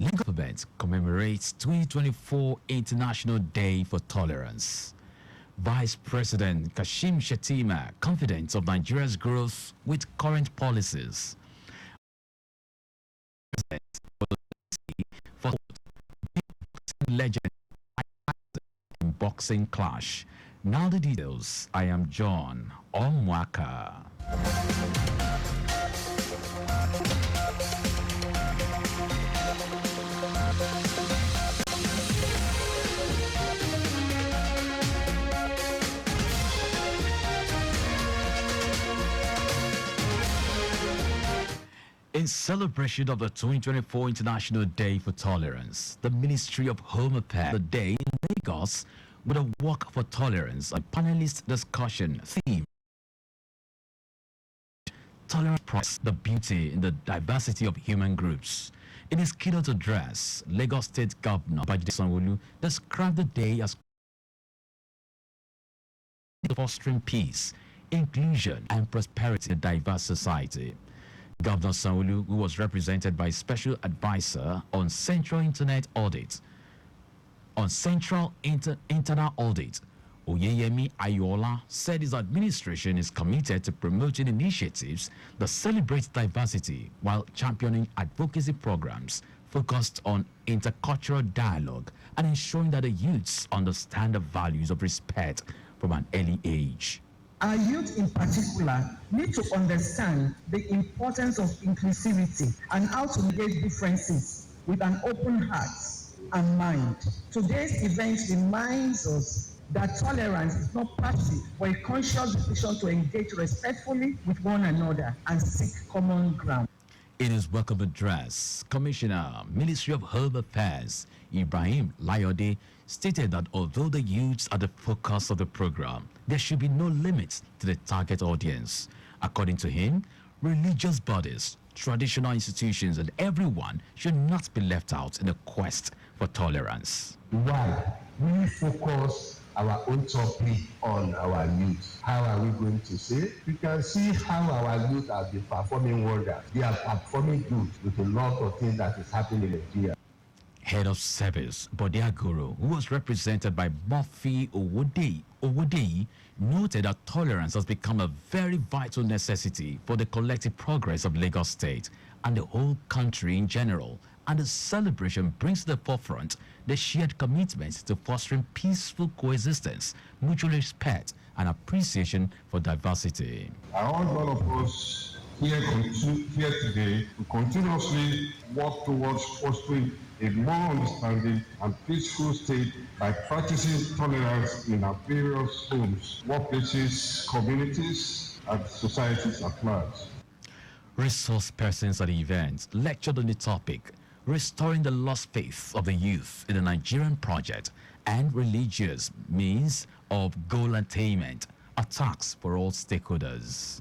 Lagos government commemorates 2024 International Day for Tolerance. Vice President Kashim Shettima confident of Nigeria's growth with current policies. For legend in boxing clash. Now the details. I am John Omoaka. In celebration of the 2024 International Day for Tolerance, the Ministry of Home Affairs, the day in Lagos with a walk for tolerance, a panelist discussion theme. Tolerance promotes the beauty in the diversity of human groups. In his keynote address, Lagos State Governor Babajide Sanwo-Olu described the day as fostering peace, inclusion, and prosperity in a diverse society. Governor Sanwo-Olu, who was represented by Special Advisor on Central Internal Audit, Oyeyemi Ayola, said his administration is committed to promoting initiatives that celebrate diversity while championing advocacy programs focused on intercultural dialogue and ensuring that the youths understand the values of respect from an early age. Our youth in particular need to understand the importance of inclusivity and how to navigate differences with an open heart and mind. Today's event reminds us that tolerance is not passive, but a conscious decision to engage respectfully with one another and seek common ground. In his welcome address, Commissioner, Ministry of Home Affairs, Ibrahim Layode, stated that although the youths are the focus of the program, there should be no limits to the target audience. According to him, religious bodies, traditional institutions, and everyone should not be left out in the quest for tolerance. Why? We focus our own topic on our youth. How are we going to say? We can see how our youth have been performing wonders. They are performing good with a lot of things that is happening in Nigeria. Head of Service, Bode Agoro, who was represented by Murphy Owodeyi, noted that tolerance has become a very vital necessity for the collective progress of Lagos State and the whole country in general, and the celebration brings to the forefront the shared commitment to fostering peaceful coexistence, mutual respect, and appreciation for diversity. I want all of us here today to continuously work towards fostering a more understanding and peaceful state by practicing tolerance in our various homes, workplaces, communities, and societies at large. Resource persons at the event lectured on the topic, Restoring the Lost Faith of the Youth in the Nigerian Project and Religious Means of Goal Attainment, attacks for all stakeholders.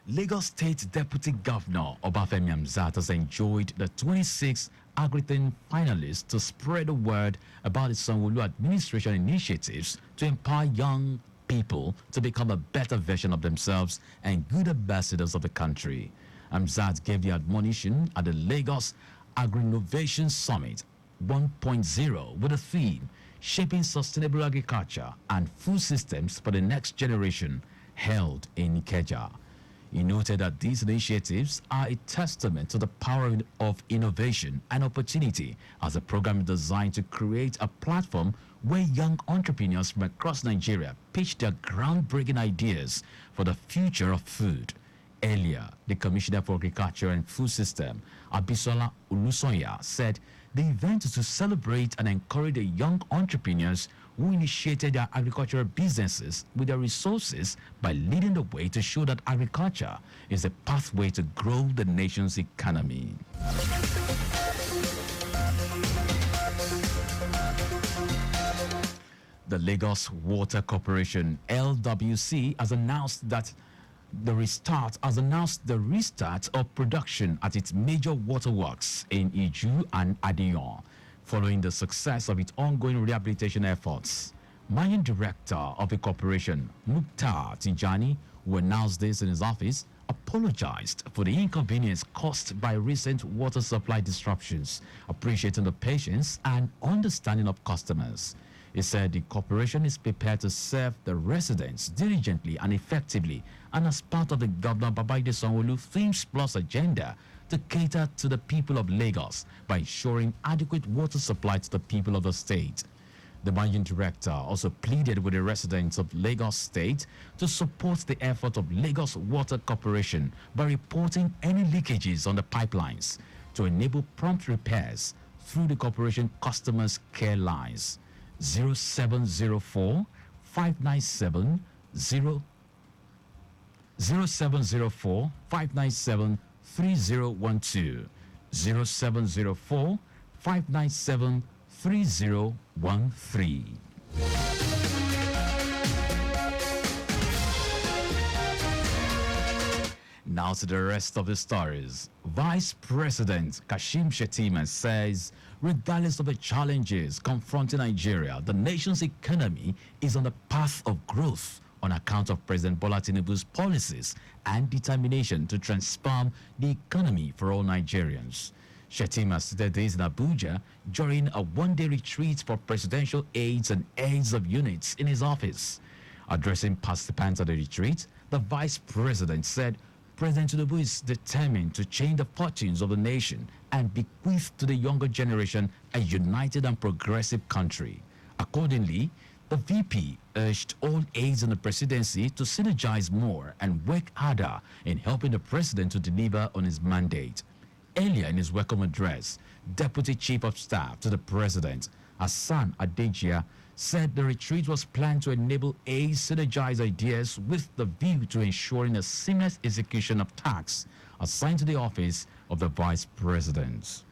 Lagos State Deputy Governor Obafemi Hamzat has enjoyed the 26th Agritin finalists to spread the word about the Sanwo-Olu administration initiatives to empower young people to become a better version of themselves and good ambassadors of the country. Hamzat gave the admonition at the Lagos Agri-Innovation Summit 1.0 with the theme Shaping Sustainable Agriculture and Food Systems for the Next Generation, held in Ikeja. He noted that these initiatives are a testament to the power of innovation and opportunity, as the program is designed to create a platform where young entrepreneurs from across Nigeria pitch their groundbreaking ideas for the future of food. Earlier, the Commissioner for Agriculture and Food System, Abisola Ulusoya, said the event is to celebrate and encourage the young entrepreneurs who initiated their agricultural businesses with their resources by leading the way to show that agriculture is a pathway to grow the nation's economy. The Lagos Water Corporation, LWC, has announced the restart of production at its major waterworks in Iju and Adion, following the success of its ongoing rehabilitation efforts. Managing Director of the corporation, Mukhtar Tijani, who announced this in his office, apologized for the inconvenience caused by recent water supply disruptions, appreciating the patience and understanding of customers. He said the corporation is prepared to serve the residents diligently and effectively, and as part of the Governor Babajide Sanwo-Olu Themes Plus agenda to cater to the people of Lagos by ensuring adequate water supply to the people of the state. The managing director also pleaded with the residents of Lagos State to support the effort of Lagos Water Corporation by reporting any leakages on the pipelines to enable prompt repairs through the corporation customers care lines 0704 597 0704 597 3012 0704 597 3013. Now to the rest of the stories. Vice President Kashim Shettima says, regardless of the challenges confronting Nigeria, the nation's economy is on the path of growth on account of President Bola Tinubu's policies and determination to transform the economy for all Nigerians. Shettima stated this in Abuja during a one-day retreat for presidential aides and heads of units in his office. Addressing participants at the retreat, the vice president said President Tinubu is determined to change the fortunes of the nation and bequeath to the younger generation a united and progressive country. Accordingly, the VP urged all aides in the presidency to synergize more and work harder in helping the president to deliver on his mandate. Earlier in his welcome address, Deputy Chief of Staff to the President, Hassan Adejia, said the retreat was planned to enable aides synergize ideas with the view to ensuring a seamless execution of tasks assigned to the office of the Vice President.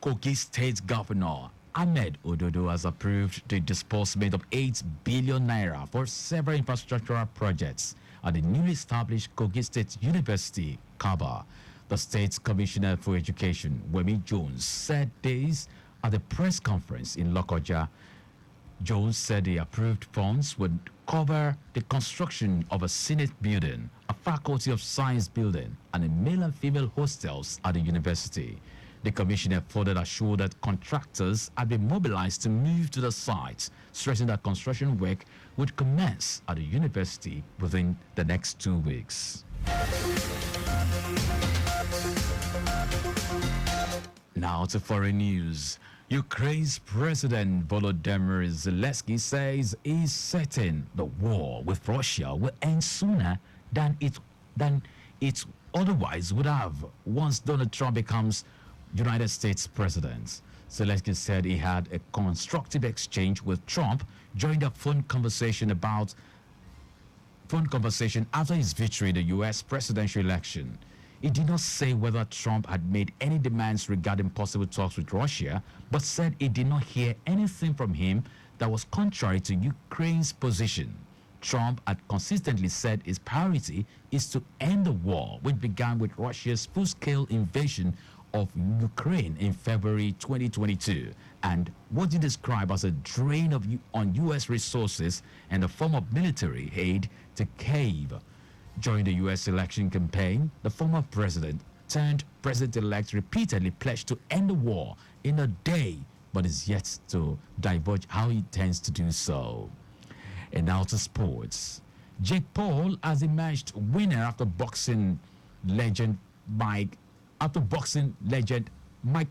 Kogi State Governor Ahmed Ododo has approved the disbursement of 8 billion naira for several infrastructural projects at the newly established Kogi State University, Kaba. The state's Commissioner for Education, Wemi Jones, said this at a press conference in Lokoja. Jones said the approved funds would cover the construction of a Senate building, a Faculty of Science building, and a male and female hostels at the university. The commissioner further assured that contractors had been mobilized to move to the site, stressing that construction work would commence at the university within the next 2 weeks. Now to foreign news. Ukraine's President Volodymyr Zelensky says he's certain the war with Russia will end sooner than it otherwise would have once Donald Trump becomes United States president. Zelensky said he had a constructive exchange with Trump during the phone conversation after his victory in the U.S. presidential election. He did not say whether Trump had made any demands regarding possible talks with Russia, but said he did not hear anything from him that was contrary to Ukraine's position. Trump had consistently said his priority is to end the war, which began with Russia's full-scale invasion of Ukraine in February 2022, and what he described as a drain on U.S. resources and a form of military aid to Kyiv. During the U.S. election campaign, the former president turned president-elect repeatedly pledged to end the war in a day, but is yet to divulge how he intends to do so. And now to sports. Jake Paul has emerged winner after boxing legend Mike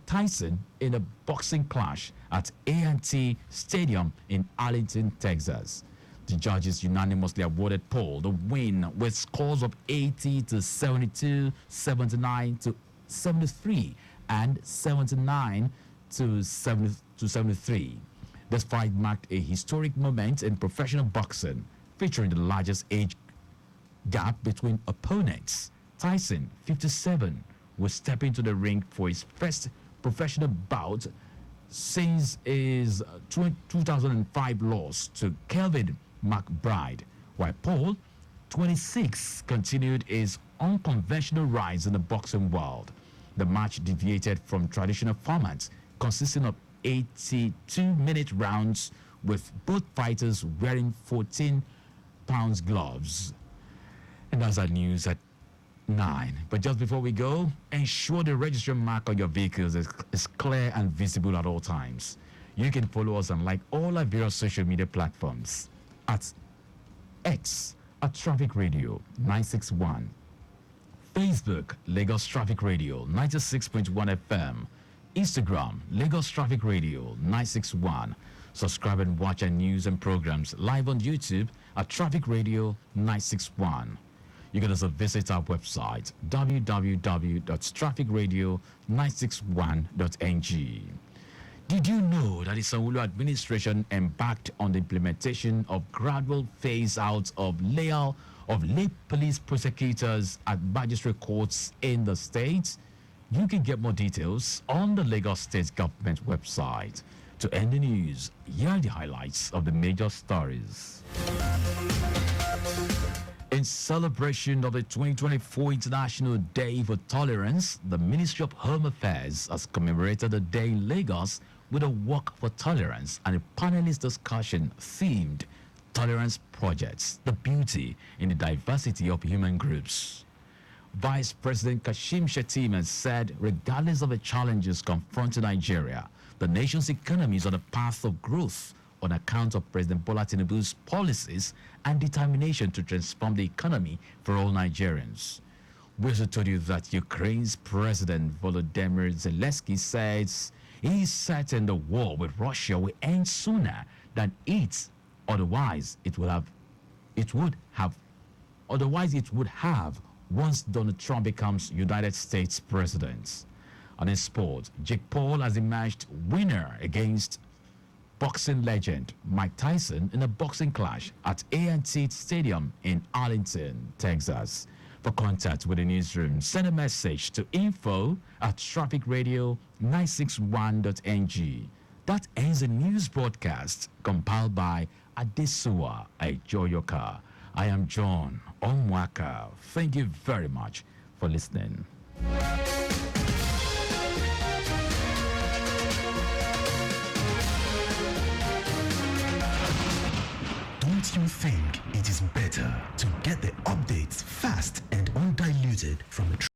Tyson in a boxing clash at A&T Stadium in Arlington, Texas. The judges unanimously awarded Paul the win with scores of 80 to 72, 79 to 73, and 79 to 73. This fight marked a historic moment in professional boxing, featuring the largest age gap between opponents. Tyson, 57, will step into the ring for his first professional bout since his 2005 loss to Kelvin McBride, while Paul, 26, continued his unconventional rise in the boxing world. The match deviated from traditional formats, consisting of 82-minute rounds with both fighters wearing 14-pound gloves. And that's our news at 9. But just before we go, ensure the registration mark on your vehicles is clear and visible at all times. You can follow us on like all our various social media platforms at X at Traffic Radio 961, Facebook Lagos Traffic Radio 96.1 FM, Instagram Lagos Traffic Radio 961. Subscribe and watch our news and programs live on YouTube at Traffic Radio 961. You can also visit our website www.trafficradio961.ng. Did you know that the Sanwo-Olu administration embarked on the implementation of gradual phase out of lay police prosecutors at magistrate courts in the state? You can get more details on the Lagos State Government website. To end the news, here are the highlights of the major stories. In celebration of the 2024 International Day for Tolerance, the Ministry of Home Affairs has commemorated the day in Lagos with a walk for tolerance and a panelist discussion themed Tolerance Projects, the beauty in the diversity of human groups. Vice President Kashim Shettima said, regardless of the challenges confronting Nigeria, the nation's economy is on a path of growth on account of President Bola Tinubu's policies and determination to transform the economy for all Nigerians. We also told you that Ukraine's President Volodymyr Zelensky says he is certain the war with Russia will end sooner than otherwise it would have once Donald Trump becomes United States President. And in sport, Jake Paul has emerged winner against boxing legend Mike Tyson in a boxing clash at A&T Stadium in Arlington, Texas. For contact with the newsroom, send a message to info@trafficradio961.ng. That ends the news broadcast compiled by Adesuwa Ajoyoka. I am John Omoaka. Thank you very much for listening. Don't you think it is better to get the updates fast and undiluted from the